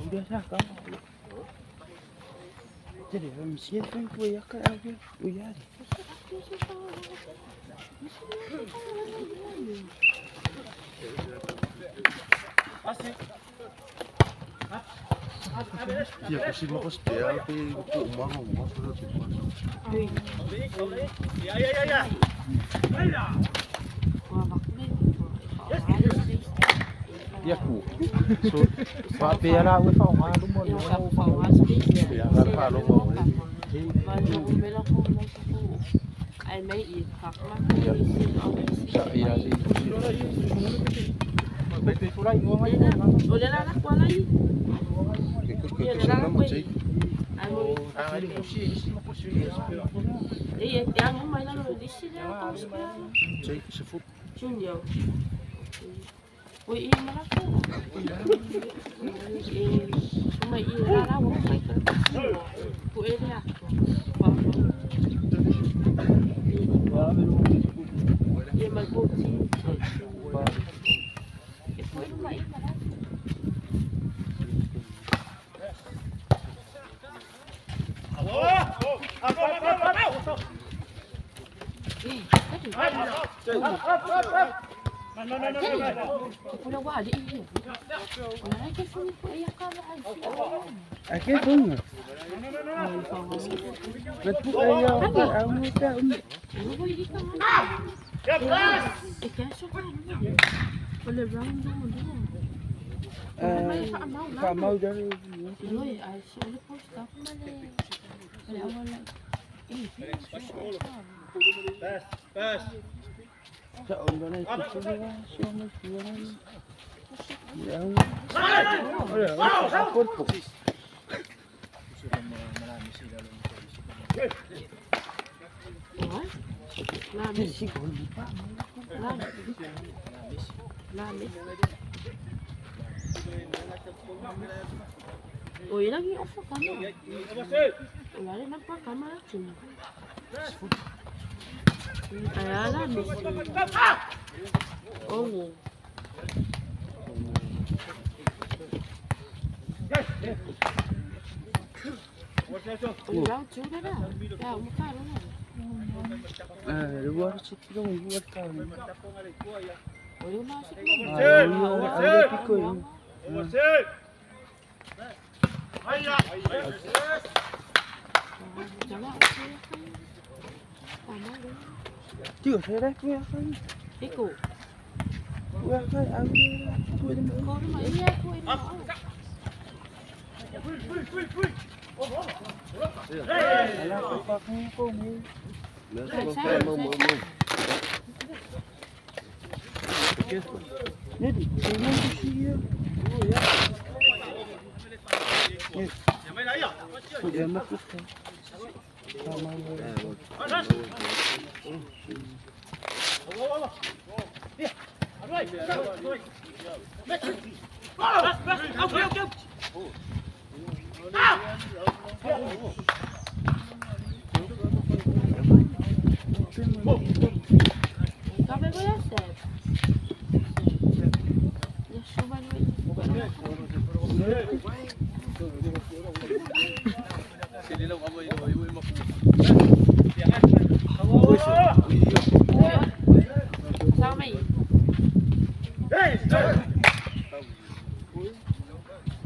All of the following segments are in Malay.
Biasa kan? Jadi mesin kan kuya kan aku kuya. Ya kasi makastia tapi ko umahon mo sa Ya ku. So, papi ala ko fa ma dum mo. Ya ka fa lo mo. Ai mấy ít hoặc mà Ya si. udah lah qua lagi iya yang main lalu di sini Junior wih ini malah cuma ini lah mau main ku ini ya iya main putih Pulau wadi ini. Wala ke sini po iya ka ba? Ake pun. Betul ayo kamu tak. Ano hindi ka man? Kaso ka. Wala round mo doon. Mau dari. Loy ay sila po stop man eh. Wala. Pass. Sa ulo na ito sila. Yang. Apa po? Lamis. Sigol pa. Lamis. Oh, yun lagi off ka mo. Wala rin ang pagkamatin. Kaya lamis. Oo. Ulang juga dah. Ya, muka lu. Luar situ dong, luar kan. Oh, lu masuk lu. Ada pikul. Jangan. Chưa thấy đấy, quay kan. Ikut. Quay kan, aku tu dia. Kau rumah iya, aku ini. Alah, apa kau ni? Jadi, semua dia. Dia masuk. Sama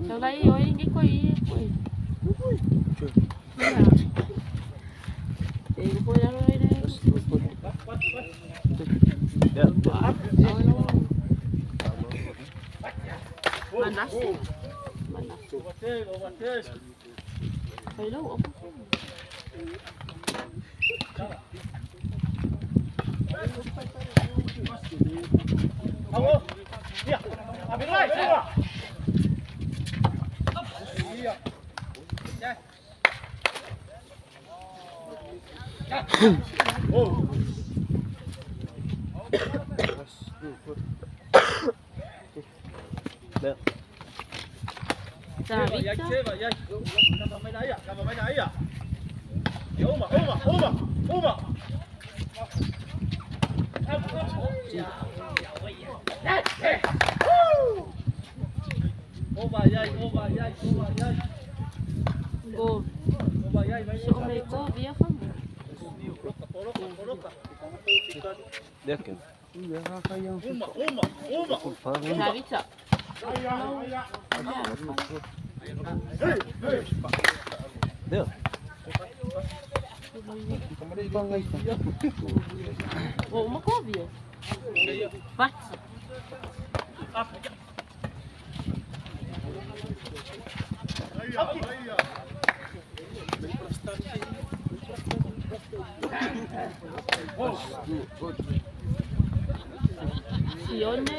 Đâu đây rồi cái quay thì quay ra đây đây mana phải đâu ông Cầm vào máy đáy à? Cầm vào máy đáy à? Ôm mà. Ô, chỗ này có bia không? Dekin. Sabi sa. Deu. Ô, uma covia. Bate. Sione.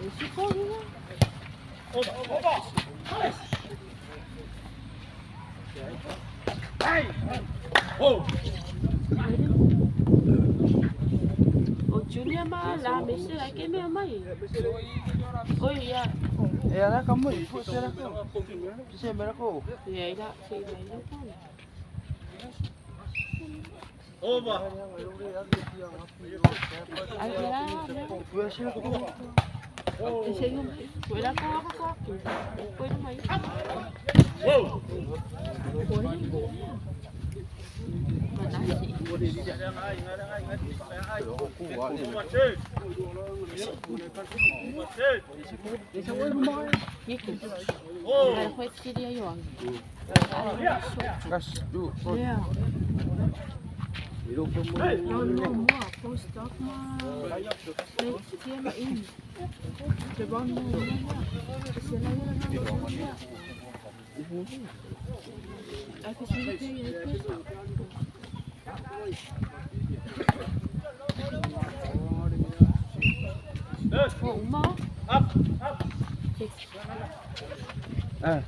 Esse fogo, né? O Junior malah mesti lagi main. Oh iya. Ya lah kamu ibu saya aku. Saya berako. Ya tidak, saya main pun. Oba. Ayolah. Biasa aku. Saya yung wala ko ako. Pwede main. Wow. Oh, uma. Up, up. Ah,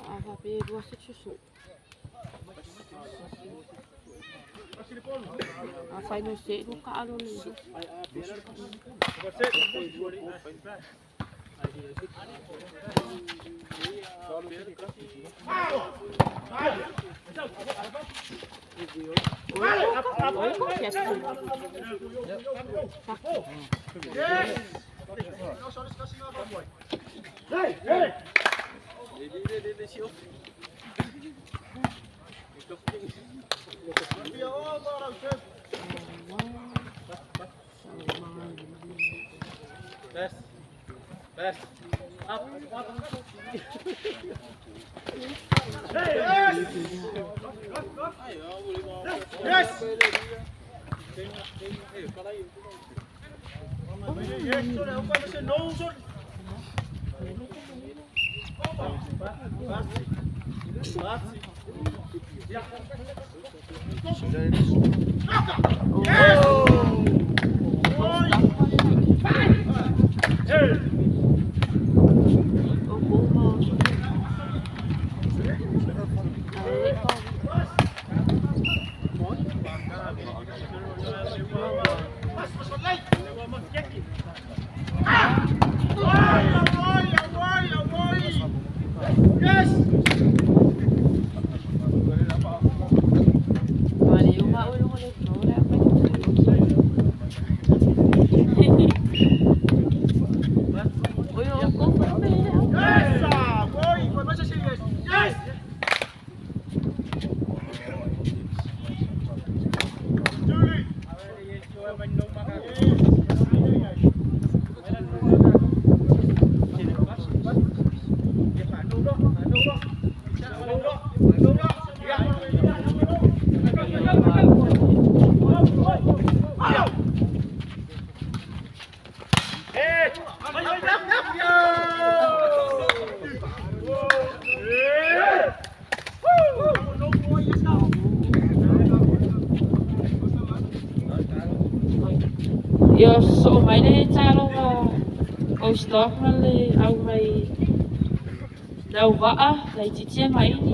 Avape dua susu. Fai no sei do caro ni. Best. Up, up. Yes. Yo so mai le talo o stop le au mai dau waa lai titia mai ni